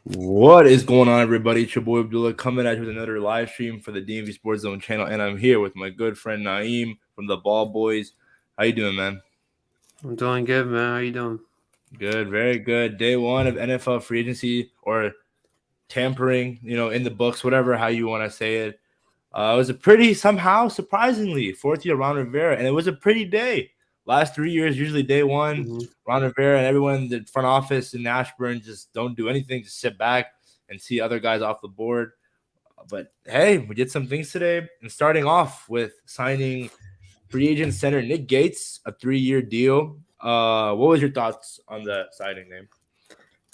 What is going on, everybody? It's your boy Abdullah coming at you with another live stream for the DMVSportsZone channel, and I'm here with my good friend Naeem from the Ball Boys. How you doing, man? I'm doing good, man. How you doing? Good, very good. Day one of NFL free agency or tampering, in the books, whatever how you want to say it. It was a pretty somehow surprisingly fourth year Ron Rivera, and it was a pretty day. Last 3 years, usually day one, hmm Ron Rivera and everyone in the front office in Ashburn just don't do anything, just sit back and see other guys off the board. But hey, we did some things today, and starting off with signing free agent center Nick Gates, a 3-year deal. What was your thoughts on the signing name?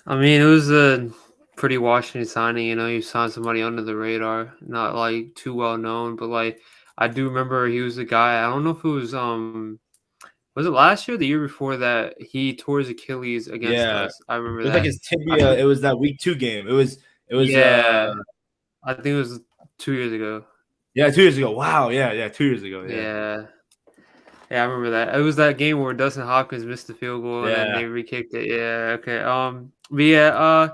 I mean, it was a pretty Washington signing. You signed somebody under the radar, not like too well known, but like I do remember he was the guy. I don't know if it was it last year, or the year before that he tore his Achilles against Yeah, us. I remember it was like that. his I tibia. feel, It was that week 2 game. It was yeah, I think it was 2 years ago. yeah, 2 years ago. Wow, yeah, 2 years ago. Yeah, Yeah, yeah, I remember that. It was that game where Dustin Hopkins missed the field goal and then yeah. they re-kicked it. Yeah, okay. But yeah,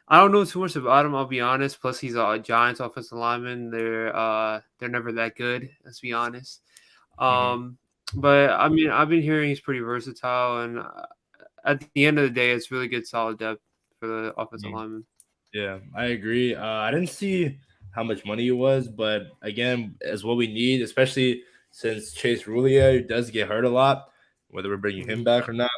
I don't know too much about him. I'll be honest. Plus, he's a Giants offensive lineman. They're never that good. Let's be honest. hmm Um, but I mean, I've been hearing he's pretty versatile, and at the end of the day, it's really good, solid depth for the offensive lineman. Yeah, I agree. I didn't see how much money it was, but again, as what we need, especially since Chase Roulier does get hurt a lot, whether we're bringing him hmm back or not.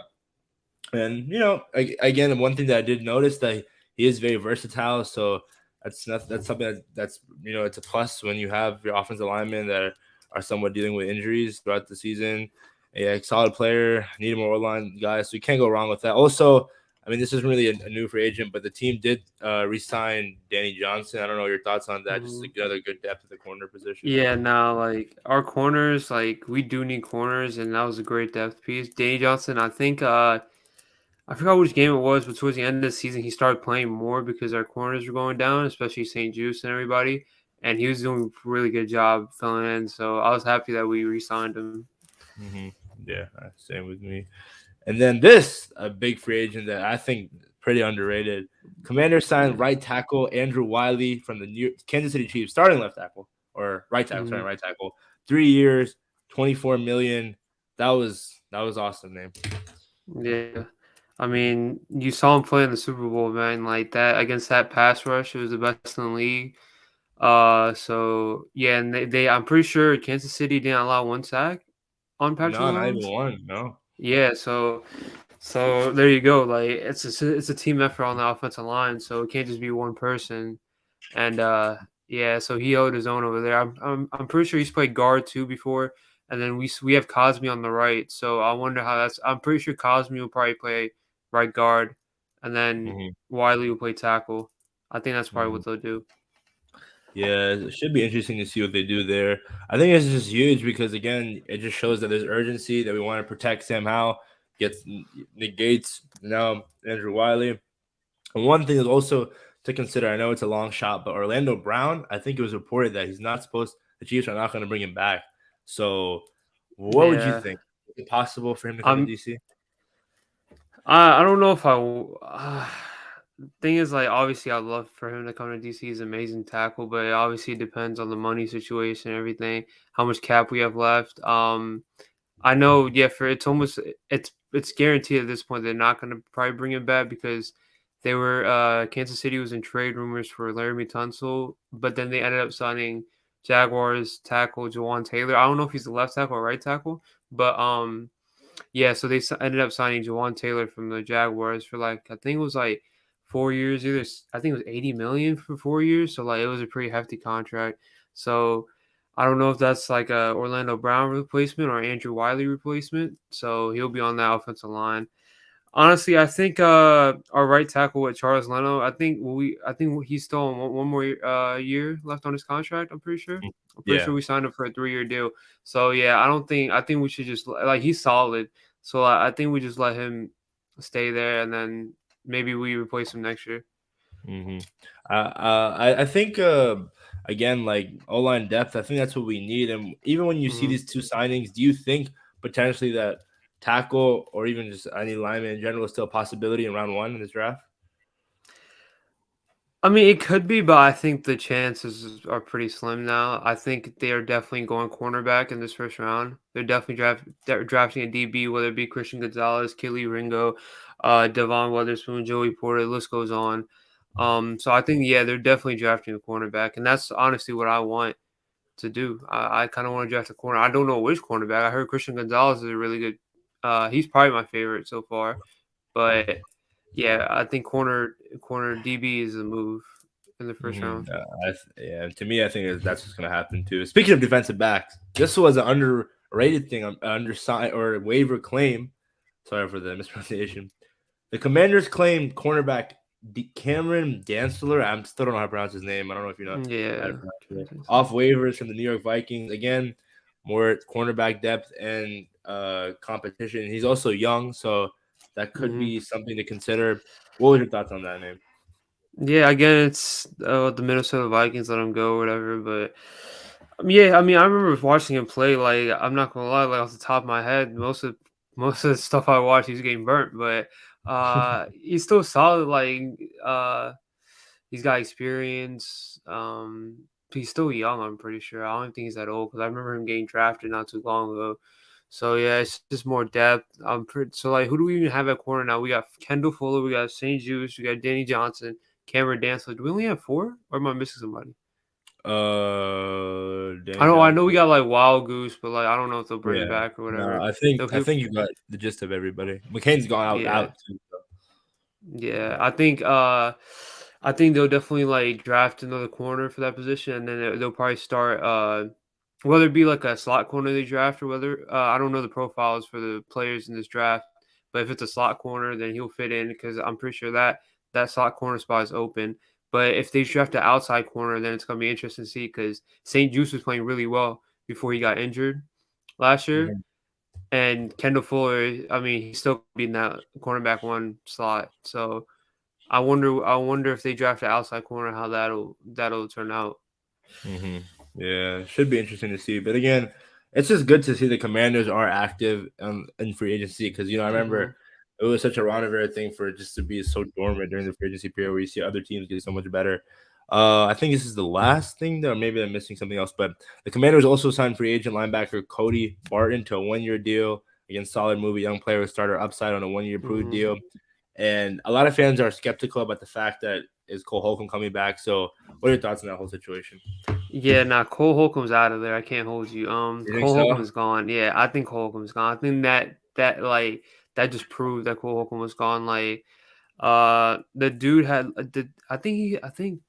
And again, one thing that I did notice that he is very versatile. So that's something that's it's a plus when you have your offensive linemen that are somewhat dealing with injuries throughout the season. Yeah, solid player, need more O-line guys, so you can't go wrong with that. Also, I mean, this isn't really a new free agent, but the team did re-sign Danny Johnson. I don't know your thoughts on that. Just hmm another good depth at the corner position. Yeah, now like our corners, like we do need corners, and that was a great depth piece. Danny Johnson, I think. I forgot which game it was, but towards the end of the season, he started playing more because our corners were going down, especially St. Juice and everybody. And he was doing a really good job filling in. So I was happy that we re-signed him. hmm Yeah, same with me. And then this, a big free agent that I think pretty underrated. Commander signed Yeah. right tackle Andrew Wiley from the Kansas City Chiefs, starting left tackle or right tackle, sorry, hmm right tackle. 3 years, 24 million. That was awesome, man. Yeah. I mean, you saw him play in the Super Bowl, man. Like that against that pass rush, it was the best in the league. So yeah, and I'm pretty sure Kansas City didn't allow one sack on Patrick No, not even Mahomes. one. No. Yeah, so there you go. Like it's a team effort on the offensive line, so it can't just be one person. And yeah, so he held his own over there. I'm pretty sure he's played guard too before, and then we have Cosme on the right. So I wonder how that's. I'm pretty sure Cosme will probably play right guard, and then hmm Wiley will play tackle. I think that's probably hmm what they'll do. Yeah, it should be interesting to see what they do there. I think it's just huge because again, it just shows that there's urgency that we want to protect Sam Howell, gets Nick Gates, now Andrew Wiley. And one thing is also to consider. I know it's a long shot, but Orlando Brown, I think it was reported that he's not supposed. The Chiefs are not going to bring him back. So, what would you Yeah, think? Is it possible for him to come to I'm. DC? I don't know if thing is, like, obviously, I'd love for him to come to DC. He's an amazing tackle, but it obviously depends on the money situation and everything, how much cap we have left. I know, yeah, for it's guaranteed at this point they're not going to probably bring him back because they were Kansas City was in trade rumors for Laramie Tunsil, but then they ended up signing Jaguars tackle Jawan Taylor. I don't know if he's the left tackle or right tackle, but yeah, so they ended up signing Jawan Taylor from the Jaguars for like I think it was like 4 years. I think it was 80 million for 4 years. So like it was a pretty hefty contract. So I don't know if that's like a Orlando Brown replacement or Andrew Wiley replacement. So he'll be on that offensive line. Honestly, I think our right tackle with Charles Leno. I think he's still on one more year left on his contract. I'm pretty sure. I'm pretty Yeah. sure we signed him for a 3 year deal. So yeah, I think we should just like he's solid. So I think we just let him stay there, and then maybe we replace him next year. hmm I think again like O line depth. I think that's what we need. And even when you see hmm these two signings, do you think potentially that tackle or even just any lineman in general is still a possibility in round one in this draft? I mean, it could be, but I think the chances are pretty slim now. I think they are definitely going cornerback in this first round. They're definitely they're drafting a DB, whether it be Christian Gonzalez, Kelly Ringo, Devon Witherspoon, Joey Porter. The list goes on. So I think yeah, they're definitely drafting a cornerback, and that's honestly what I want to do. I kind of want to draft a corner. I don't know which cornerback. I heard Christian Gonzalez is a really good. He's probably my favorite so far, but yeah, I think corner DB is a move in the first round. Yeah, to me, I think that's what's going to happen too. Speaking of defensive backs, this was an underrated thing, underside or waiver claim. Sorry for the mispronunciation. The Commanders claimed cornerback Cameron Dantzler. I still don't know how to pronounce his name. I don't know if you know how to Yeah. pronounce it. Off waivers from the New York Vikings. Again, more cornerback depth and competition. He's also young, so that could Hmm. be something to consider. What was your thoughts on that name? Yeah, again, it's the Minnesota Vikings let him go or whatever. But yeah, I mean, I remember watching him play. Like, I'm not gonna lie, like off the top of my head, most of the stuff I watch, he's getting burnt. But he's still solid. Like, uh, he's got experience. He's still young. I'm pretty sure. I don't think he's that old because I remember him getting drafted not too long ago. So yeah, it's just more depth. I'm pretty. So like, who do we even have at corner now? We got Kendall Fuller, we got St. Juice, we got Danny Johnson, Cameron Dantzler. Do we only have four, or am I missing somebody? Danny I know we Johnson. got like Wild Goose, but like I don't know if they'll bring him Yeah. back or No, whatever. I think They'll, I he'll, think you got the gist of everybody. McCain's gone yeah, out too. So. yeah. I think they'll definitely like draft another corner for that position, and then they'll probably start whether it be like a slot corner they draft or whether I don't know the profiles for the players in this draft, but if it's a slot corner, then he'll fit in because I'm pretty sure that slot corner spot is open. But if they draft an outside corner, then it's gonna be interesting to see because St. Juice was playing really well before he got injured last year, Mhm. and Kendall Fuller, I mean, he's still being that cornerback one slot. So I wonder if they draft an outside corner, how that'll turn out. Yeah, should be interesting to see. But again, it's just good to see the Commanders are active in free agency because I Hmm. remember it was such a Ron Rivera thing for it just to be so dormant during the free agency period where you see other teams get so much better. I think this is the last thing, though. Maybe I'm missing something else, but the Commanders also signed free agent linebacker Cody Barton to a 1 year deal. Again, solid move, young player with starter upside on a 1 year approved Hmm. deal. And a lot of fans are skeptical about the fact that is Cole Holcomb coming back. So, what are your thoughts on that whole situation? Yeah, nah, Cole Holcomb's out of there. I can't hold you. You think Cole Holcomb so? is gone. Yeah, I think Cole Holcomb's gone. I think that just proved that Cole Holcomb was gone. Like, the dude had did I think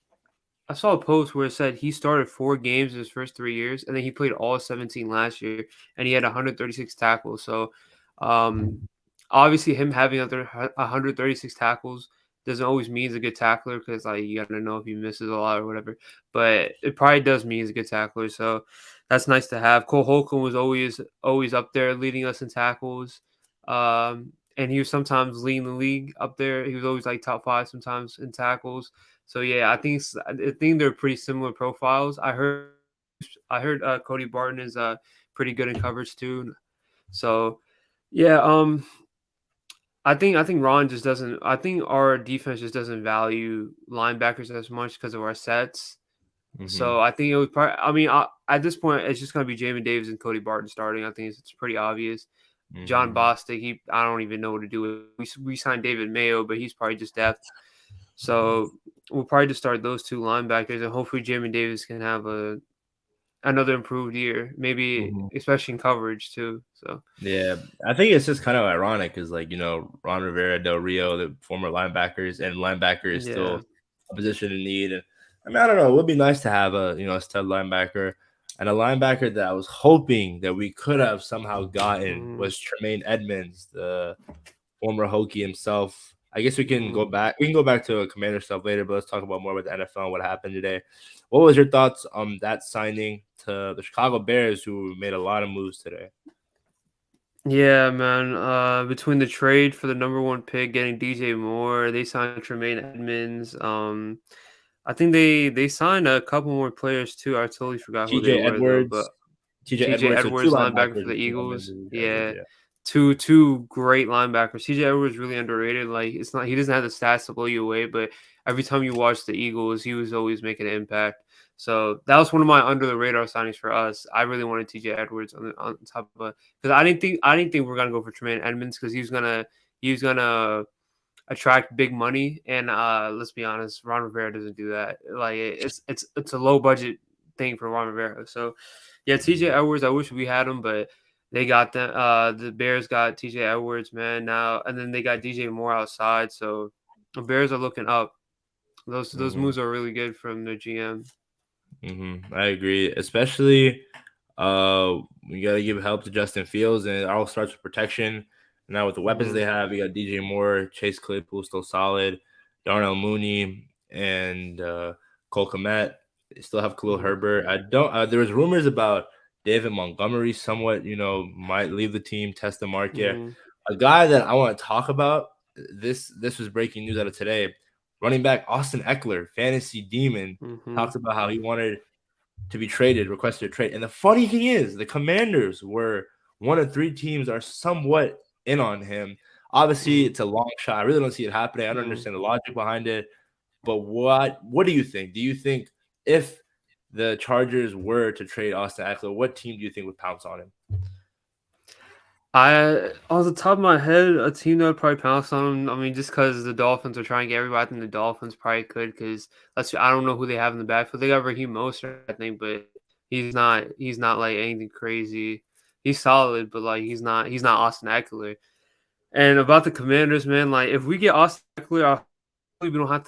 I saw a post where it said he started 4 games in his first 3 years, and then he played all 17 last year, and he had 136 tackles. So, um, obviously, him having 136 tackles doesn't always mean he's a good tackler because like you got to know if he misses a lot or whatever. But it probably does mean he's a good tackler. So that's nice to have. Cole Holcomb was always up there leading us in tackles. And he was sometimes leading the league up there. He was always like top five sometimes in tackles. So yeah, I think they're pretty similar profiles. I heard Cody Barton is pretty good in coverage too. So yeah, I think Ron just doesn't. I think our defense just doesn't value linebackers as much because of our sets. Mm-hmm. So I think it was probably. I mean, at this point, it's just gonna be Jamin Davis and Cody Barton starting. I think it's pretty obvious. John Mm-hmm. Bostic, I don't even know what to do with. We signed David Mayo, but he's probably just depth. So we'll probably just start those two linebackers, and hopefully Jamin Davis can have another improved year, maybe Mm-hmm. especially in coverage too. So Yeah, I think it's just kind of ironic because, like, Ron Rivera, Del Rio, the former linebackers, and linebacker is yeah. still a position in need. And I mean, I don't know. It would be nice to have a stud linebacker and a linebacker that I was hoping that we could have somehow gotten Mm-hmm. was Tremaine Edmonds, the former Hokie himself. I guess we can Mm-hmm. go back. We can go back to Commander stuff later, but let's talk about more about the NFL and what happened today. What was your thoughts on that signing to the Chicago Bears, who made a lot of moves today? Yeah, man. Between the trade for the number one pick, getting DJ Moore, they signed Tremaine Edmonds. I think they signed a couple more players too. I totally forgot who they TJ were though, Edwards, but TJ TJ Edwards, so two Edwards, linebacker for linebackers the and two Eagles. offensive tackles. Yeah, Yeah. two great linebackers. TJ Edwards really underrated. Like it's not he doesn't have the stats to blow you away, but every time you watch the Eagles, he was always making an impact. So that was one of my under the radar signings for us. I really wanted TJ Edwards on top of because I didn't think we are gonna go for Tremaine Edmonds because he was gonna attract big money. And let's be honest, Ron Rivera doesn't do that. Like it's a low budget thing for Ron Rivera. So yeah, TJ Edwards, I wish we had him, but they got them. The Bears got TJ Edwards, man. Now and then they got DJ Moore outside. So the Bears are looking up. Those Mhm. moves are really good from the GM. I agree, especially we gotta give help to Justin Fields, and it all starts with protection. Now with the weapons Mm-hmm. they have, you got DJ Moore, Chase Claypool still solid, Darnell Mooney, and Cole Kmet. They still have Khalil Mm-hmm. Herbert. I don't. There was rumors about David Montgomery, somewhat, might leave the team, test the market. Mm-hmm. A guy that I want to talk about. This was breaking news out of today. Running back Austin Eckler, fantasy demon, Mm-hmm. talked about how he wanted to be traded, requested a trade. And the funny thing is, the Commanders were one of three teams are somewhat in on him. Obviously, Mm-hmm. it's a long shot. I really don't see it happening. I don't understand the logic behind it. But what do you think? Do you think if the Chargers were to trade Austin Eckler, what team do you think would pounce on him? On the top of my head, a team that would probably pounce on them. I mean, just because the Dolphins are trying to get everybody, I think the Dolphins probably could. Because I don't know who they have in the backfield. They got Raheem Mostert, I think, but he's not like anything crazy. He's solid, but like he's not Austin Eckler. And about the Commanders, man, like if we get Austin Eckler, we don't have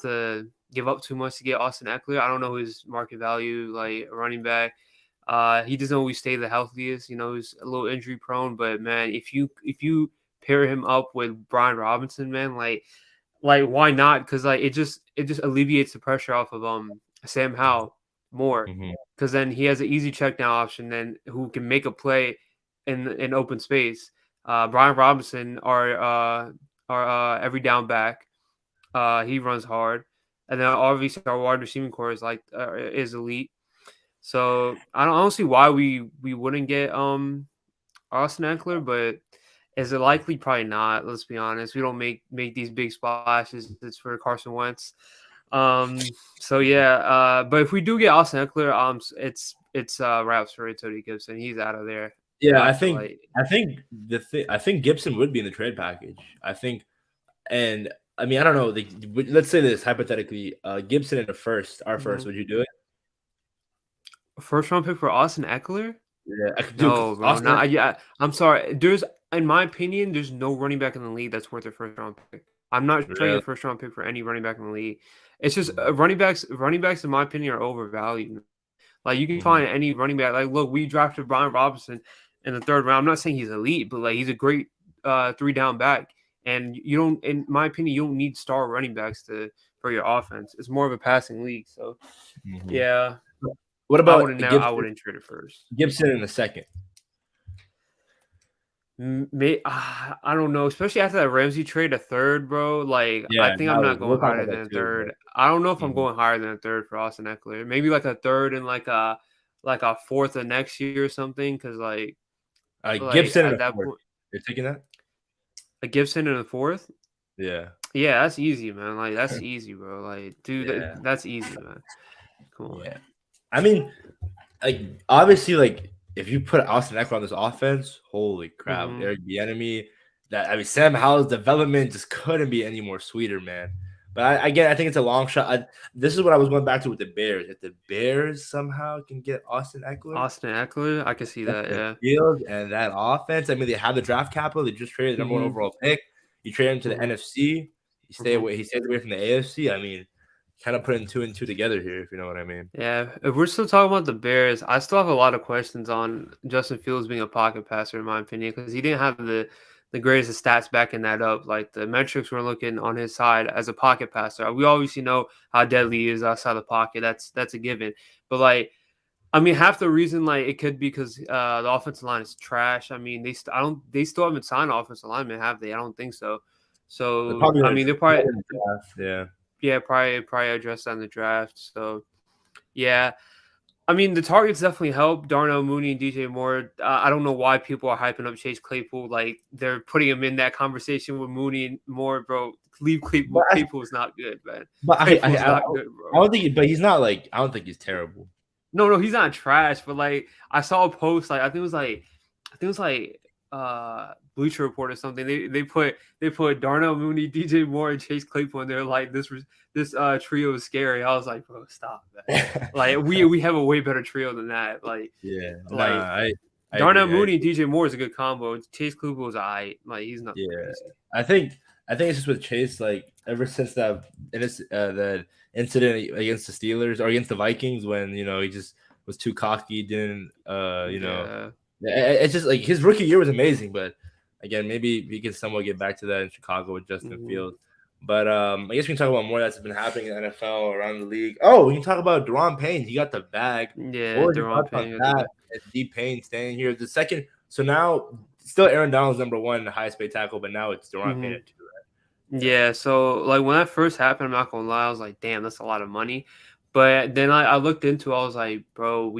to give up too much to get Austin Eckler. I don't know his market value, like running back. He doesn't always stay the healthiest. He's a little injury prone. But man, if you pair him up with Brian Robinson, man, like why not? Because like it just alleviates the pressure off of Sam Howell more. Mhm, Because then he has an easy check down option, then who can make a play in open space. Brian Robinson, our every down back. He runs hard, and then obviously our wide receiving core is elite. So I don't see why we wouldn't get Austin Eckler, but is it likely? Probably not. Let's be honest. We don't make these big splashes. It's for Carson Wentz. So yeah. But if we do get Austin Eckler, it's wraps for Tony Gibson. He's out of there. Yeah, I After think like I think I think Gibson would be in the trade package. I think, and I mean, I don't know. Let's say this hypothetically, Gibson in the first, our first, mhm. would you do it? First round pick for Austin Eckler. Yeah, I could do No, bro. Austin. Not yeah. I'm sorry. In my opinion, there's no running back in the league that's worth a first round pick. I'm not trading a Really? first round pick for any running back in the league. It's just Mhm, running backs, in my opinion, are overvalued. Like you can mhm, find any running back. Like look, we drafted Brian Robinson in the third round. I'm not saying he's elite, but like he's a great three down back. And you don't, in my opinion, you don't need star running backs for your offense. It's more of a passing league. So mhm. yeah, What I about wouldn't. I Gibson? wouldn't trade it first. Gibson in the second. I don't know, especially after that Ramsey trade, a third, bro. Like, I Yeah, think I'm not we'll going talk higher about than that a too. third. But I don't know if I'm mhm. going higher than a third for Austin Eckler. Maybe like a third and like a fourth of next year or something. Because like Gibson in at the that fourth. point, You're taking that? a Gibson in the fourth. Yeah, Yeah, that's easy, man. Like that's easy, bro. Like, dude, yeah, that's easy, man. Come on. yeah. I mean, like obviously, like if you put Austin Eckler on this offense, holy crap, Mm-hmm. Eric Bieniemy. That I mean, Sam Howell's development just couldn't be any more sweeter, man. But again, I think it's a long shot. This is what I was going back to with the Bears. If the Bears somehow can get Austin Eckler, Austin Eckler, I can see that. Justin Yeah. Fields, and that offense, I mean, they have the draft capital. They just traded the number one Mm-hmm. overall pick. You trade him to the Mm-hmm. NFC. You stay Mm-hmm. away. He stays away from the AFC. I mean, kind of putting two and two together here, if you know what I mean. Yeah, if we're still talking about the Bears, I still have a lot of questions on Justin Fields being a pocket passer, in my opinion, because he didn't have the greatest of stats backing that up. Like the metrics were looking on his side as a pocket passer. We obviously know how deadly he is outside the pocket. That's a given. But like, I mean, half the reason like it could be because the offensive line is trash. I mean, they still haven't signed offensive lineman, have they? I don't think so. They're So probably I going mean, to they're probably draft. Yeah. yeah, probably address that in the draft. So yeah. I mean, the targets definitely help. Darnell Mooney and DJ Moore. I don't know why people are hyping up Chase Claypool. Like they're putting him in that conversation with Mooney and Moore, bro. Leave Claypool. But I, Claypool's not good, man. but Claypool's not good, I bro. don't think, but he's not like, I don't think he's terrible. No, he's not trash. But like, I saw a post. Like, I think it was like Bleacher Report or something. They put Darnell Mooney, DJ Moore, and Chase Claypool, and they're like this trio is scary. I was like, bro, stop, man. Like we have a way better trio than that. Like Yeah, like I Darnell agree. Mooney and DJ Moore is a good combo. Chase Claypool is alright. Like he's nothing Yeah, crazy. I think it's just with Chase. Like ever since that incident against the Steelers or against the Vikings, when he just was too cocky, didn't Yeah. it's just like his rookie year was amazing, but again, maybe we can somewhat get back to that in Chicago with Justin Fields. But I guess we can talk about more that's been happening in the NFL around the league. Oh, we can talk about Deron Payne. He got the bag. Yeah, What was your Deron thoughts on Payne. that? And D Payne staying here. The second, so now still Aaron Donald's number one, the highest paid tackle, but now it's Deron Payne at 2, right? Yeah, so like when that first happened, I'm not gonna lie, I was like, damn, that's a lot of money. But then I looked into it, I was like, bro,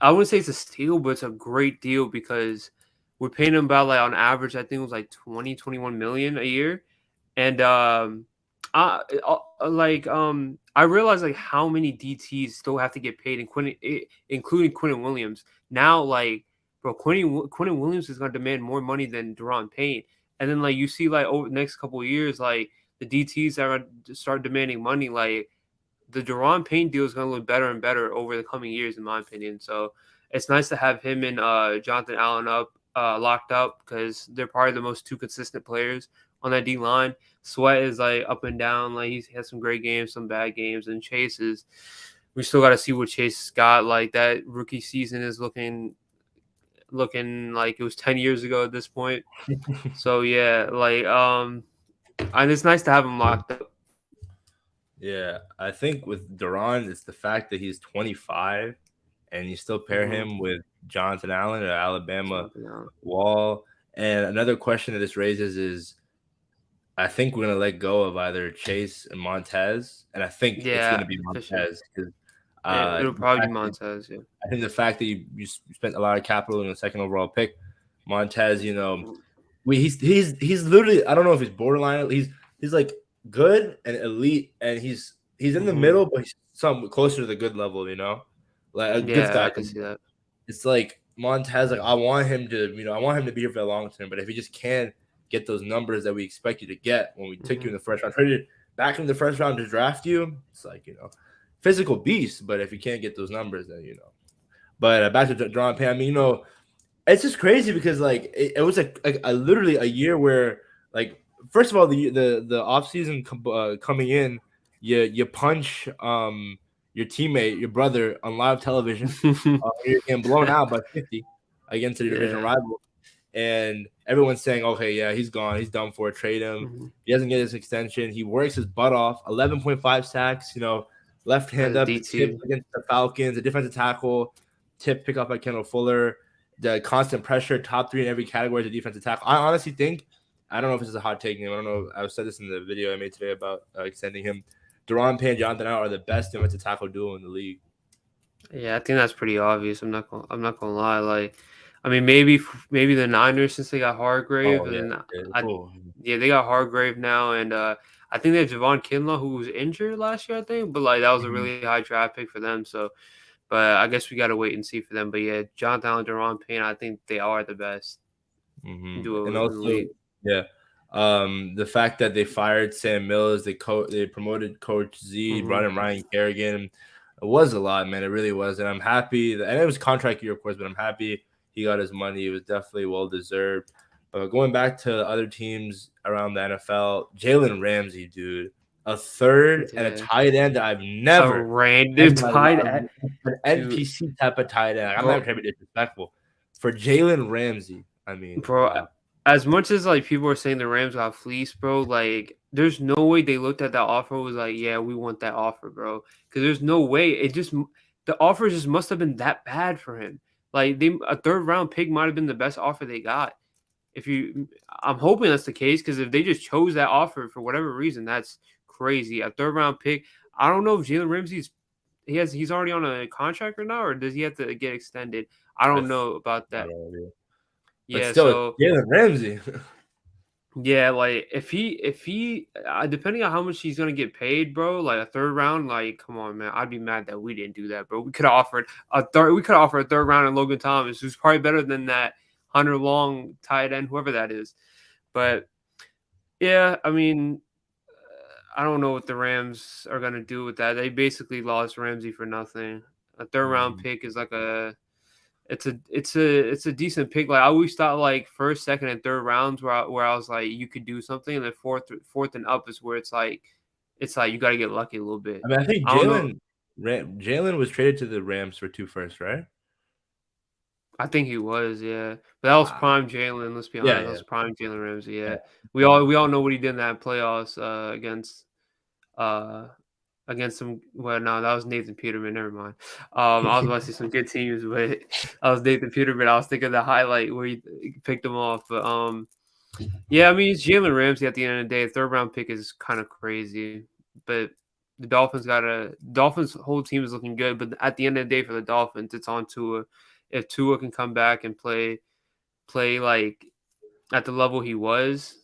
I wouldn't say it's a steal, but it's a great deal because we're paying him about like on average, I think it was like 21 million a year. And I realized like how many DTs still have to get paid, including Quentin Williams. Now, like, bro, Quentin Williams is gonna demand more money than Deron Payne. And then like you see like over the next couple of years, like the DTs are gonna start demanding money. Like the Deron Payne deal is gonna look better and better over the coming years, in my opinion. So it's nice to have him and Jonathan Allen locked up because they're probably the most two consistent players on that D line. Sweat is like up and down. Like he has some great games, some bad games, and Chase is. We still got to see what Chase got. Like that rookie season is looking like it was 10 years ago at this point. So yeah, like and it's nice to have him locked up. Yeah, I think with Deron, it's the fact that he's 25 and you still pair him with Jonathan Allen, or Alabama Wall. And another question that this raises is, I think we're gonna let go of either Chase and Montez, and I think it's gonna be Montez because It'll probably be Montez. Yeah, I think the fact that you spent a lot of capital in the second overall pick, Montez, he's literally, I don't know if he's borderline. He's like good and elite, and he's in the middle, but he's some closer to the good level. Like a good guy. I can see that. It's like Montez. Like I want him to be here for the long term. But if he just can't get those numbers that we expect you to get when we took you in the first round, traded back in the first round to draft you, it's like physical beast. But if you can't get those numbers, then But back to Deron Payne. I mean, it's just crazy because like it was a literally a year where, like, first of all, the offseason coming in, you punch your teammate, your brother, on live television. You're getting blown out by 50 against the division rival, and everyone's saying, okay, yeah, he's gone, he's done for, trade him. He doesn't get his extension. He works his butt off. 11.5 sacks. Left hand up, tip against the Falcons, a defensive tackle, tip pick up by Kendall Fuller. The constant pressure, top 3 in every category as a defensive tackle. I honestly think, I don't know if this is a hot take. I don't know. I said this in the video I made today about extending him. Deron Payne and Jonathan Allen are the best defensive tackle duo in the league. Yeah, I think that's pretty obvious. I'm not gonna lie. Like, I mean, maybe the Niners, since they got Hargrave, they got Hargrave now, and I think they have Javon Kinlaw, who was injured last year, I think, but like that was a really high draft pick for them. So. But I guess we got to wait and see for them. But yeah, Jonathan Allen, Deron Payne, I think they are the best duo in the league. Yeah, the fact that they fired Sam Mills, they promoted Coach Z, brought in Ryan Kerrigan, it was a lot, man. It really was, and I'm happy. And it was contract year, of course, but I'm happy he got his money. It was definitely well deserved. But going back to other teams around the NFL, Jalen Ramsey, dude. A third and a tight end that I've never. A random tight end. An NPC type of tight end. I'm not trying to be disrespectful. For Jalen Ramsey, I mean. Bro, as much as like people are saying the Rams got fleeced, bro, like there's no way they looked at that offer and was like, yeah, we want that offer, bro. Because there's no way. The offer just must have been that bad for him. Like a third round pick might have been the best offer they got. I'm hoping that's the case, because if they just chose that offer for whatever reason, that's crazy. A third round pick. I don't know if Jalen Ramsey's he's already on a contract right now, or does he have to get extended? I I don't th- know about I that. don't know, but Yeah, still, it's so Jalen Ramsey. yeah, like if he depending on how much he's gonna get paid, bro, like a third round, like come on, man, I'd be mad that we didn't do that, bro. We could offer a third round in Logan Thomas, who's probably better than that Hunter Long tight end, whoever that is. But yeah, I mean, I don't know what the Rams are gonna do with that. They basically lost Ramsey for nothing. A third round Mhm. pick is like it's a decent pick. Like I always thought, like first, second, and third rounds where I was like you could do something, and then fourth and up is where it's like you got to get lucky a little bit. I mean, I think I don't know. Jalen was traded to the Rams for 2 firsts, right? I think he was, yeah, but that was Wow. prime Jalen. Let's be Yeah, honest, that yeah, was prime Jalen Ramsey. yeah. Yeah, we all know what he did in that playoffs uh against some. Well, no, that was Nathan Peterman. Never mind. I was about to say some good teams, but I was Nathan Peterman. I was thinking the highlight where he picked him off, but yeah, I mean, it's Jalen Ramsey at the end of the day. A third round pick is kind of crazy, but the Dolphins' whole team is looking good. But at the end of the day, for the Dolphins, it's on Tua. If Tua can come back and play like at the level he was,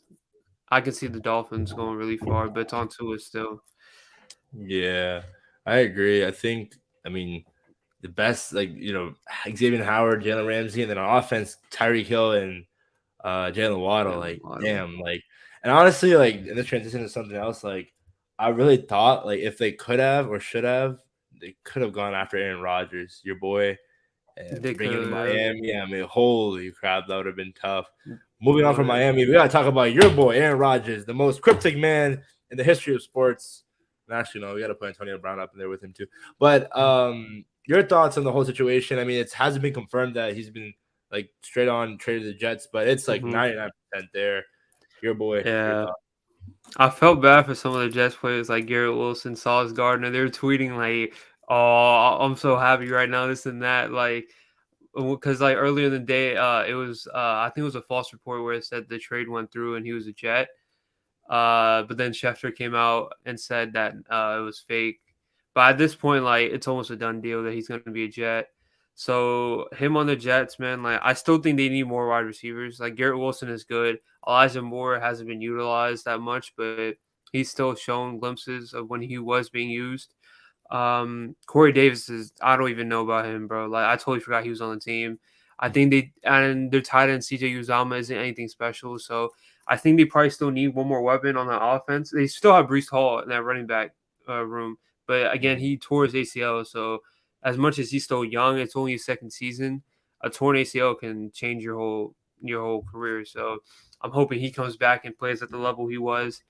I can see the Dolphins going really far. But it's on Tua still. Yeah, I agree. I mean, the best, like, Xavier Howard, Jalen Ramsey, and then on offense, Tyreek Hill and Jalen Waddle. Jalen Like, Waddle. damn, like, and honestly, like, in the transition to something else, like, I really thought, like, if they could have or should have, they could have gone after Aaron Rodgers, your boy, and They bring him to could. Miami. I mean, holy crap, that would have been tough. It Moving on from would. Miami, we gotta talk about your boy, Aaron Rodgers, the most cryptic man in the history of sports. And actually, no, we gotta put Antonio Brown up in there with him too. But your thoughts on the whole situation? I mean, it hasn't been confirmed that he's been like straight on traded to the Jets, but it's like Mm-hmm. 99% there. Your boy, your Yeah. thoughts? I felt bad for some of the Jets players like Garrett Wilson, Sauce Gardner. They were tweeting like, "Oh, I'm so happy right now, this and that." Like, because like earlier in the day, it was I think it was a false report where it said the trade went through and he was a Jet. But then Schefter came out and said that it was fake. But at this point, like it's almost a done deal that he's going to be a Jet. So him on the Jets, man, like I still think they need more wide receivers. Like Garrett Wilson is good. Elijah Moore hasn't been utilized that much, but he's still shown glimpses of when he was being used. Corey Davis is I don't even know about him, bro. Like I totally forgot he was on the team. I think their tight end CJ Uzama isn't anything special, so I think they probably still need one more weapon on the offense. They still have Brees Hall in that running back room, but again, Mhm. he tore his ACL. So as much as he's still young, it's only his second season. A torn ACL can change your whole career. So I'm hoping he comes back and plays at the level he was.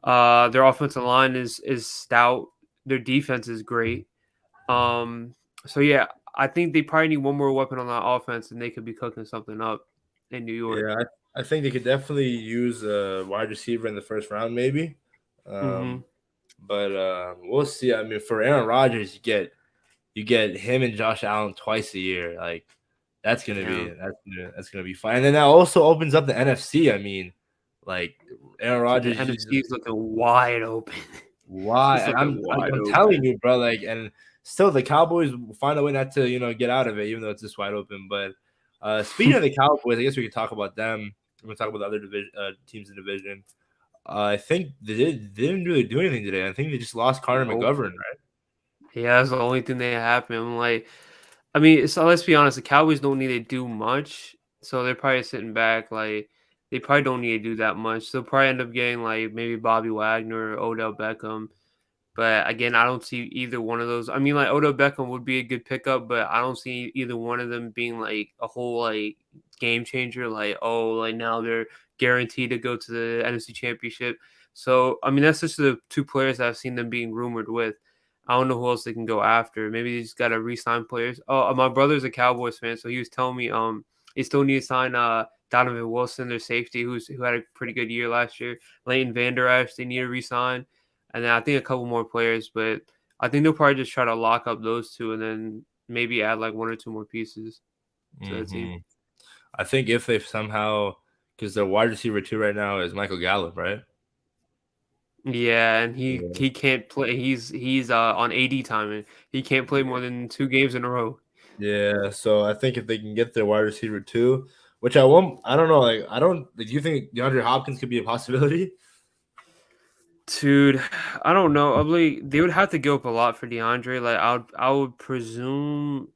Their offensive line is stout. Their defense is great. Um, so yeah, I think they probably need one more weapon on that offense, and they could be cooking something up in New York. Yeah, I think they could definitely use a wide receiver in the first round, maybe. Mm-hmm. Um, but we'll see. I mean, for Aaron Rodgers, you get him and Josh Allen twice a year. Like Yeah, that's gonna be fun. And then that also opens up the NFC. I mean, like Aaron the Rodgers uses NFC is looking wide open. why, It's and looking I'm wide I'm telling open. you, bro. Like, and still the Cowboys will find a way not to get out of it, even though it's just wide open. But speaking of the Cowboys, I guess we could talk about them. We're gonna talk about the other division teams in the division. I think they didn't really do anything today. I think they just lost Connor Nope. McGovern, right? Yeah, that's the only thing that happened. I'm like, I mean, so let's be honest. The Cowboys don't need to do much, so they're probably sitting back. Like, they probably don't need to do that much. They'll probably end up getting like maybe Bobby Wagner or Odell Beckham. But again, I don't see either one of those. I mean, like Odell Beckham would be a good pickup, but I don't see either one of them being like a whole like game changer. Like, oh, like now they're guaranteed to go to the NFC Championship. So I mean, that's just the two players that I've seen them being rumored with. I don't know who else they can go after. Maybe they just got to re-sign players. Oh, my brother's a Cowboys fan, so he was telling me they still need to sign Donovan Wilson, their safety, who had a pretty good year last year. Leighton Vander Esch, they need to re-sign, and then I think a couple more players. But I think they'll probably just try to lock up those two, and then maybe add like one or two more pieces to the team. Hmm. I think if they somehow, because their wide receiver two right now is Michael Gallup, right? Yeah, and Yeah. he can't play. He's on AD timing. He can't play more than 2 games in a row. Yeah, so I think if they can get their wide receiver too, which I won't, I don't know. Like, I don't. Like, do you think DeAndre Hopkins could be a possibility? Dude, I don't know. I believe they would have to give up a lot for DeAndre. Like I would presume.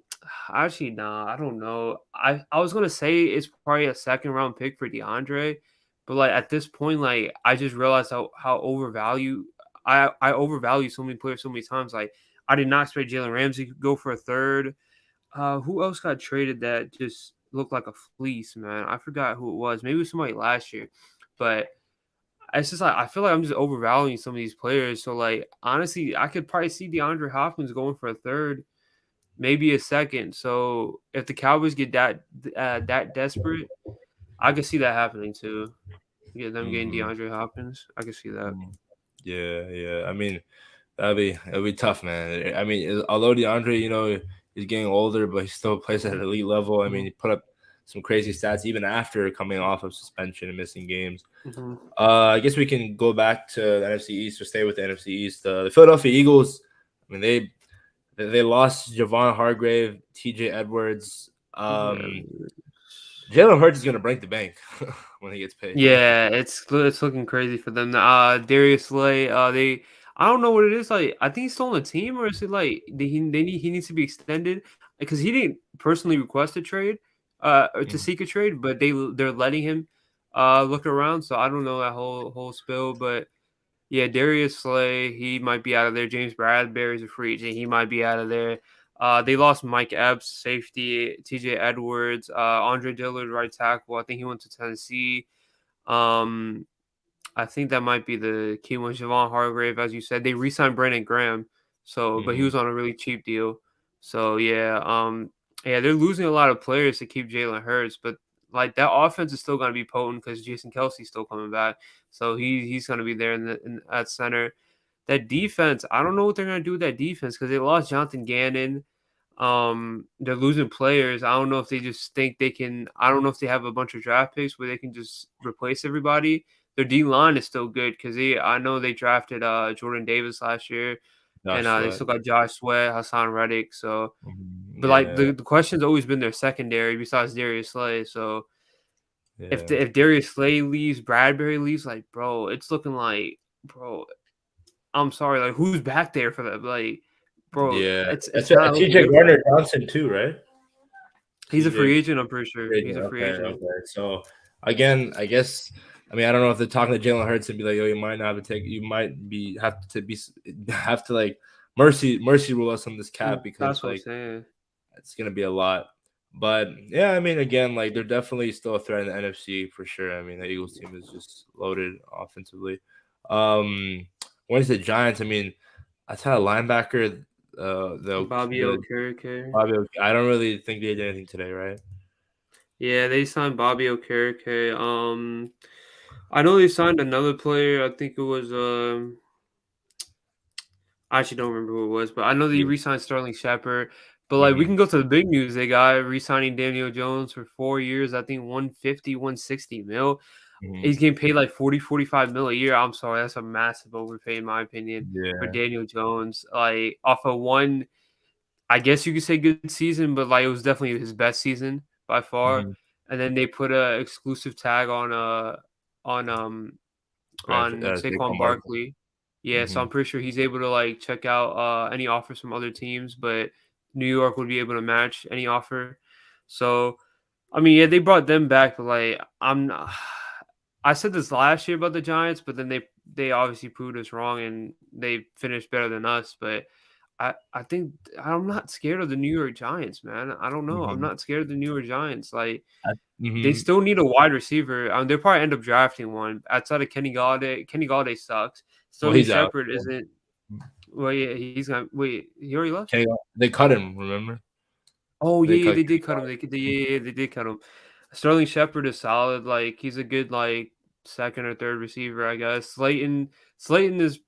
Actually, nah, I don't know. I was gonna say it's probably a second round pick for DeAndre, but like at this point, like I just realized how overvalue I overvalue so many players so many times. Like I did not expect Jalen Ramsey to go for a third. Who else got traded that just looked like a fleece, man? I forgot who it was. Maybe it was somebody last year, but it's just like I feel like I'm just overvaluing some of these players. So like honestly, I could probably see DeAndre Hopkins going for a third, maybe a second. So if the Cowboys get that desperate, I could see that happening too. Get them getting Hmm. DeAndre Hopkins. I could see that. Yeah, yeah. I mean, it'd be tough, man. I mean, although DeAndre, he's getting older, but he still plays at an elite level. I mean, Mhm, he put up some crazy stats even after coming off of suspension and missing games. mhm. I guess we can go back to the NFC East or stay with the NFC East. The Philadelphia Eagles. I mean, they lost Javon Hargrave, T.J. Edwards. Yeah. Jalen Hurts is gonna break the bank when he gets paid. Yeah, it's looking crazy for them. Darius Slay, they I don't know what it is. Like, I think he's still on the team, or is it like he needs to be extended because he didn't personally request a trade, or to Mhm, seek a trade, but they're letting him, look around. So I don't know that whole spill, but yeah, Darius Slay, he might be out of there. James Bradbury's a free agent. He might be out of there. They lost Mike Epps, safety, TJ Edwards, Andre Dillard, right tackle. I think he went to Tennessee. Um, I think that might be the key one. Javon Hargrave, as you said, they re-signed Brandon Graham, so but he mhm. was on a really cheap deal. So yeah, they're losing a lot of players to keep Jalen Hurts, but like that offense is still going to be potent because Jason Kelsey's still coming back, so he's going to be there in at center. That defense, I don't know what they're going to do with that defense because they lost Jonathan Gannon. They're losing players. I don't know if they just think they can. I don't know if they have a bunch of draft picks where they can just replace everybody. Their D line is still good because I know they drafted Jordan Davis last year, and Josh they Sweat. still got Josh Sweat, Hassan Reddick. So, Mhm. but like Yeah, the question's always been their secondary besides Darius Slay. So yeah, if Darius Slay leaves, Bradbury leaves, like bro, it's looking like bro. I'm sorry, like who's back there for that? Like, bro, yeah. it's not looking T.J. good for them. Gardner Johnson too, right? He's a T.J. free agent, I'm pretty sure. He's a free Okay, agent. okay. So again, I guess I mean I don't know if they're talking to Jalen Hurts and be like, "Yo, you might not have to take, you might be have to like mercy rule us on this cap because That's what I'm like saying. it's gonna be a lot." But yeah, I mean, again, like they're definitely still a threat in the NFC for sure. I mean, the Eagles team is just loaded offensively. When it's the Giants, I mean, I tell a linebacker, Bobby the Okereke. Fabio, I don't really think they did anything today, right? Yeah, they signed Bobby Okereke. I know they signed another player. I think it was I actually don't remember who it was, but I know they Yeah. re-signed Sterling Shepard. But like we Hmm. can go to the big news. They got re-signing Daniel Jones for 4 years. I think 150, 160 mil. Hmm. He's getting paid like 40, 45 mil a year. I'm sorry, that's a massive overpay in my opinion for Yeah. Daniel Jones. Like off of one, I guess you could say good season, but like it was definitely his best season by far. Hmm. And then they put a exclusive tag on um on Saquon Saquon Barkley. Barkley. Yeah, so Hmm. I'm pretty sure he's able to like check out any offers from other teams, but New York would be able to match any offer. So I mean, yeah, they brought them back, but like I'm not, I said this last year about the Giants, but then they obviously proved us wrong and they finished better than us. But I think I'm not scared of the New York Giants, man. I don't know. I'm Hmm. not scared of the New York Giants. Like they Hmm. still need a wide receiver. They'll probably end up drafting one outside of Kenny Galladay. Kenny Galladay sucks. Well, Sterling he's out. Shepard isn't. Well, yeah, he's gonna wait. He already left. They cut him. Remember? Oh They yeah, yeah, cut they Kenny did cut him. Yeah, they did cut him. Sterling Shepard is solid. Like he's a good like second or third receiver, I guess. Slayton is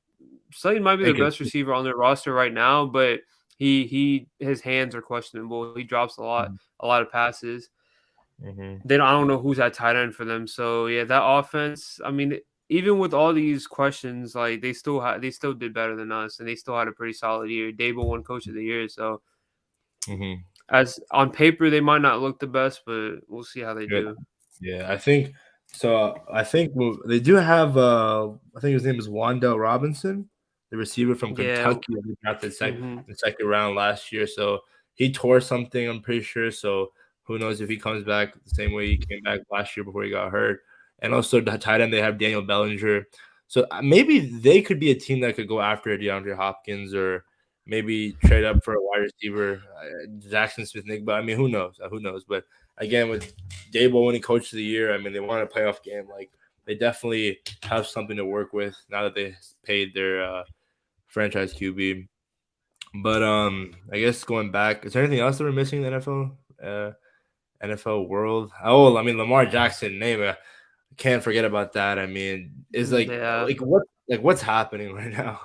Slayton might be the best Galladay. receiver on their roster right now, but he his hands are questionable. He drops a lot of passes. Hmm. Then I don't know who's at tight end for them. So yeah, that offense. I mean, even with all these questions, like they still did better than us, and they still had a pretty solid year. Dable won Coach of the Year, so Hmm. as on paper they might not look the best, but we'll see how they Good. do. Yeah, I think so. I think they do have. I think his name is Wandell Robinson, the receiver from Yeah. Kentucky that we drafted Hmm. the second round last year. So he tore something. I'm pretty sure. So who knows if he comes back the same way he came back last year before he got hurt. And also the tight end they have Daniel Bellinger. So maybe they could be a team that could go after DeAndre Hopkins or maybe trade up for a wide receiver, Jackson Smith Nick. But I mean, who knows? Who knows? But again, with Dable winning Coach of the Year, I mean, they want a playoff game. Like they definitely have something to work with now that they paid their franchise QB. But I guess going back, is there anything else that we're missing in the NFL world? Oh, I mean, Lamar Jackson name. Can't forget about that. I mean, is Yeah. what's happening right now?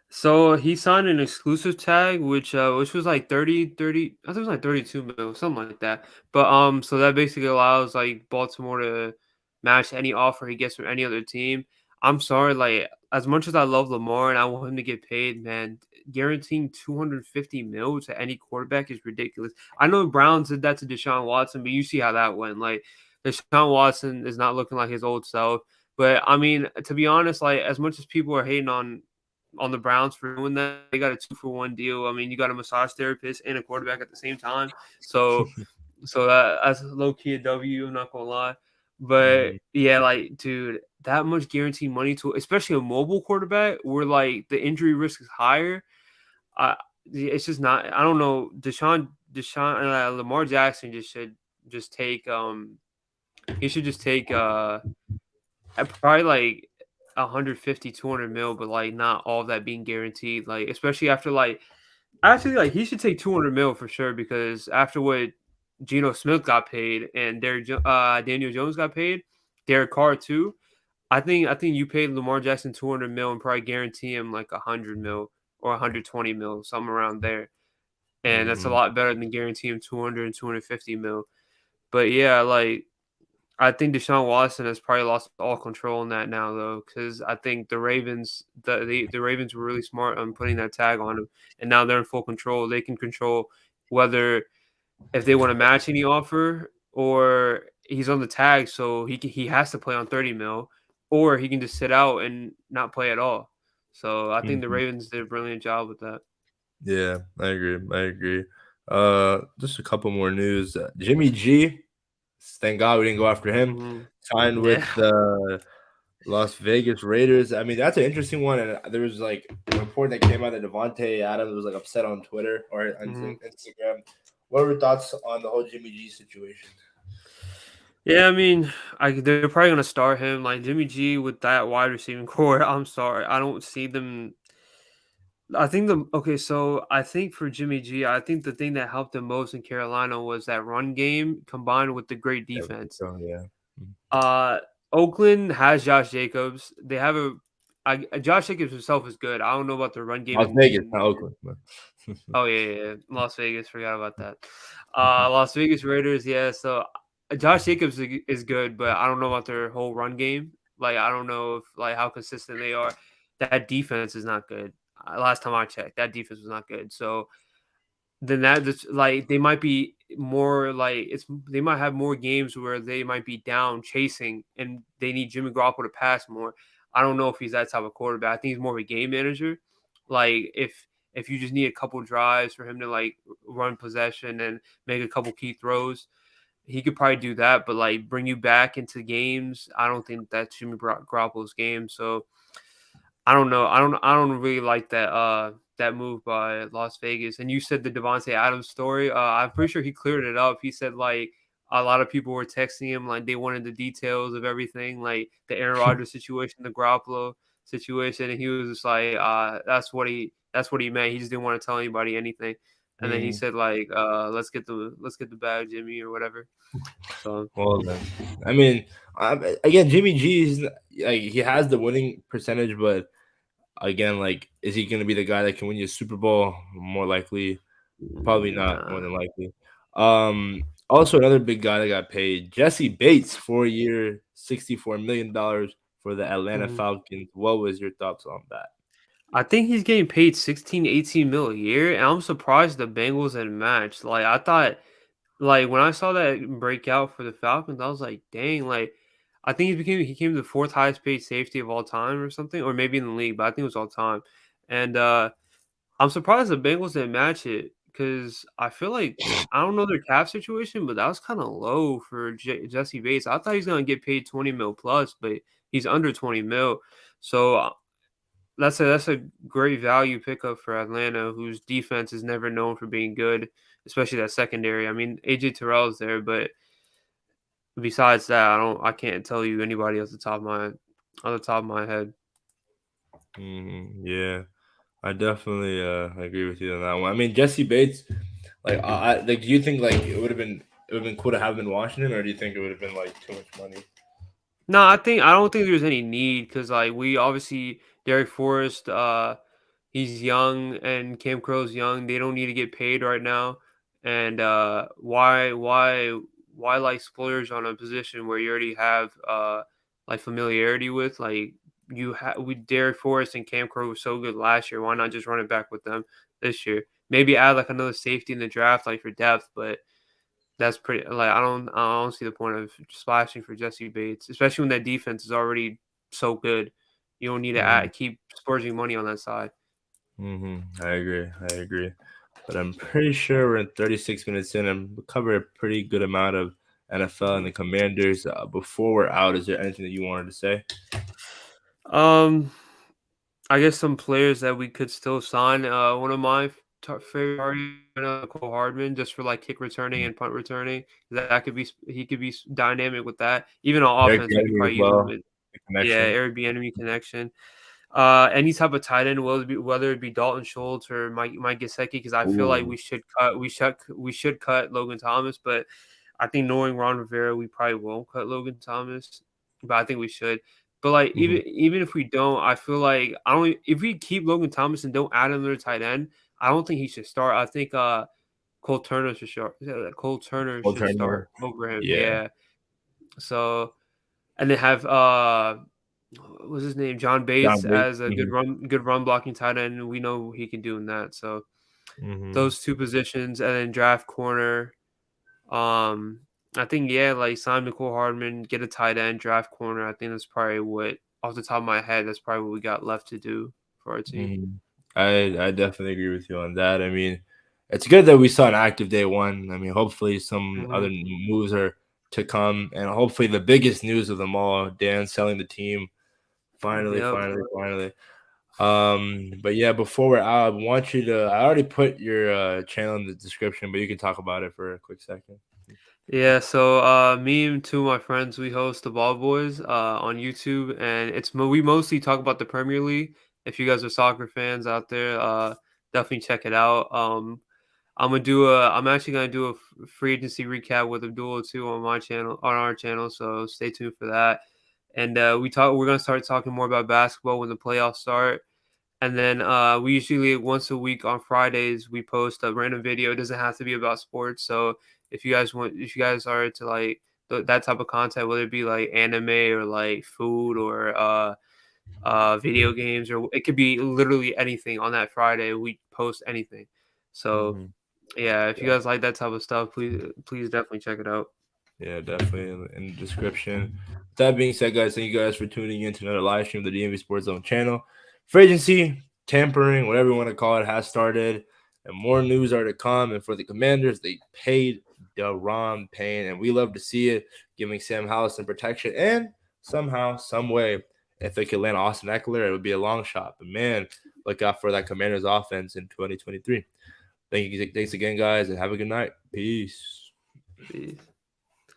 So he signed an exclusive tag, which was like 30, I think it was like 32 mil, something like that. But so that basically allows like Baltimore to match any offer he gets from any other team. I'm sorry, like as much as I love Lamar and I want him to get paid, man, guaranteeing 250 mil to any quarterback is ridiculous. I know Browns did that to Deshaun Watson, but you see how that went. Like Deshaun Watson is not looking like his old self. But I mean, to be honest, like as much as people are hating on the Browns for doing that. They got a 2-for-1 deal. I mean, you got a massage therapist and a quarterback at the same time. So that's low key a W. I'm not gonna lie, but Mhm, yeah, like dude, that much guaranteed money to especially a mobile quarterback where like the injury risk is higher. I it's just not. I don't know. Deshaun Lamar Jackson just should just take he should just take probably like 150, 200 mil, but like not all of that being guaranteed. Like especially after like actually like he should take 200 mil for sure because after what Geno Smith got paid and Daniel Jones got paid, Derek Carr too. I think you paid Lamar Jackson 200 mil and probably guarantee him like 100 mil or 120 mil, something around there. And that's a mhm, lot better than guaranteeing him 200 and 250 mil. But yeah, like I think Deshaun Watson has probably lost all control in that now, though, because I think the Ravens were really smart on putting that tag on him, and now they're in full control. They can control whether if they want to match any offer or he's on the tag, so he has to play on 30 mil, or he can just sit out and not play at all. So I think the mhm. Ravens did a brilliant job with that. Yeah, I agree. I agree. Just a couple more news. Jimmy G, thank God we didn't go after him. Hmm. Signed Yeah. with the Las Vegas Raiders. I mean, that's an interesting one. And there was like a report that came out that Devontae Adams was like upset on Twitter or on Hmm. Instagram. What are your thoughts on the whole Jimmy G situation? Yeah, I mean, they're probably gonna start him like Jimmy G with that wide receiving core. I'm sorry, I don't see them. I think the okay, so I think for Jimmy G, I think the thing that helped him most in Carolina was that run game combined with the great Yeah, defense. so, yeah. Mhm. Uh, Oakland has Josh Jacobs. They have Josh Jacobs himself is good. I don't know about the run game Las in Vegas, not Oakland. But Oh yeah, Las Vegas. Forgot about that. Las Vegas Raiders. Yeah. So Josh Jacobs is good, but I don't know about their whole run game. Like I don't know if like how consistent they are. That defense is not good. Last time I checked, that defense was not good. So then that's like they might be more like they might have more games where they might be down chasing and they need Jimmy Garoppolo to pass more. I don't know if he's that type of quarterback. I think he's more of a game manager. Like if you just need a couple drives for him to like run possession and make a couple key throws, he could probably do that. But like bring you back into games, I don't think that's Jimmy Garoppolo's game. So I don't know. I don't really like that move by Las Vegas. And you said the Devontae Adams story. I'm pretty sure he cleared it up. He said like a lot of people were texting him like they wanted the details of everything, like the Aaron Rodgers situation, the Garoppolo situation, and he was just like, that's what he meant. He just didn't want to tell anybody anything. And then he Mhm. said like, let's get the bag, Jimmy, or whatever. So Well, then, I mean, again, Jimmy G is like he has the winning percentage, but again, like, is he going to be the guy that can win you a Super Bowl? More likely, probably not. More nah. than likely. Also, another big guy that got paid, Jesse Bates, 4 year, $64 million for the Atlanta Mhm. Falcons. What was your thoughts on that? I think he's getting paid 16, 18 mil a year, and I'm surprised the Bengals didn't match. Like I thought, like when I saw that breakout for the Falcons, I was like, dang, like I think he became the fourth highest paid safety of all time or something, or maybe in the league, but I think it was all time. And I'm surprised the Bengals didn't match it because I feel like I don't know their cap situation, but that was kind of low for Jesse Bates. I thought he was gonna get paid 20 mil plus, but he's under 20 mil. So that's a great value pickup for Atlanta, whose defense is never known for being good, especially that secondary. I mean, AJ Terrell's there, but besides that, I can't tell you anybody else on the top of my head. Yeah, I definitely agree with you on that one. I mean, Jesse Bates, like, do you think like it would have been cool to have him in Washington, or do you think it would have been like too much money? No, I don't think there's any need because like we obviously Derek Forrest, he's young and Cam Crow's young. They don't need to get paid right now. And why like splurge on a position where you already have like familiarity with like you have with Derek Forrest and Cam Crow was so good last year. Why not just run it back with them this year? Maybe add like another safety in the draft like for depth, but that's pretty like I don't see the point of splashing for Jesse Bates, especially when that defense is already so good. You don't need to keep splurging money on that side. I agree. I agree. But I'm pretty sure we're in 36 minutes in and we covered a pretty good amount of NFL and the Commanders. Before we're out, is there anything that you wanted to say? Um, I guess some players that we could still sign. One of my favorite targets, Cole Hardman, just for like kick returning Mm. and punt returning. That could be he could be dynamic with that. Even on Eric offense, we could Gary as probably use him. well. With, The yeah, connection. Eric enemy connection. Any type of tight end, whether it be Dalton Schultz or Mike Gesicki, because I feel like Ooh. we should cut Logan Thomas, but I think knowing Ron Rivera, we probably won't cut Logan Thomas, but I think we should. But like Mhm. even if we don't, I feel like I don't. If we keep Logan Thomas and don't add another tight end, I don't think he should start. I think Cole Turner should start. Yeah, Cole Turner Cole should Turner. start over him. Yeah. Yeah. So and they have what was his name? John John Bates Bates. as a good run blocking tight end, and we know he can do in that. So Hmm. those two positions, and then draft corner. Um, I think yeah, like sign Nicole Hardman, get a tight end, draft corner. I think that's probably what off the top of my head, that's probably what we got left to do for our team. Hmm. I definitely agree with you on that. I mean, it's good that we saw an active day one. I mean, hopefully some other Hmm. moves are to come, and hopefully the biggest news of them all, Dan selling the team. Finally, Yep. finally, finally. But yeah, before we're out, I want you to. I already put your channel in the description, but you can talk about it for a quick second. Yeah, so me and two of my friends, we host the Ball Boys on YouTube, and we mostly talk about the Premier League. If you guys are soccer fans out there, definitely check it out. I'm actually gonna do a free agency recap with Abdullah too on my channel, on our channel. So stay tuned for that. And we're gonna start talking more about basketball when the playoffs start. And then we usually once a week on Fridays we post a random video. It doesn't have to be about sports. So if you guys are to like that type of content, whether it be like anime or like food or video games, or it could be literally anything on that Friday. We post anything. So Mm-hmm. yeah, if you Yeah. guys like that type of stuff, please definitely check it out. Yeah, definitely in the description. That being said, guys, thank you guys for tuning in to another live stream of the DMV Sports Zone channel. Free agency, tampering, whatever you want to call it, has started, and more news are to come. And for the Commanders, they paid Deron Payne, and we love to see it, giving Sam Howell some protection. And somehow, some way, if they could land Austin Ekeler, it would be a long shot. But man, look out for that Commanders offense in 2023. Thanks again, guys, and have a good night. Peace. Peace.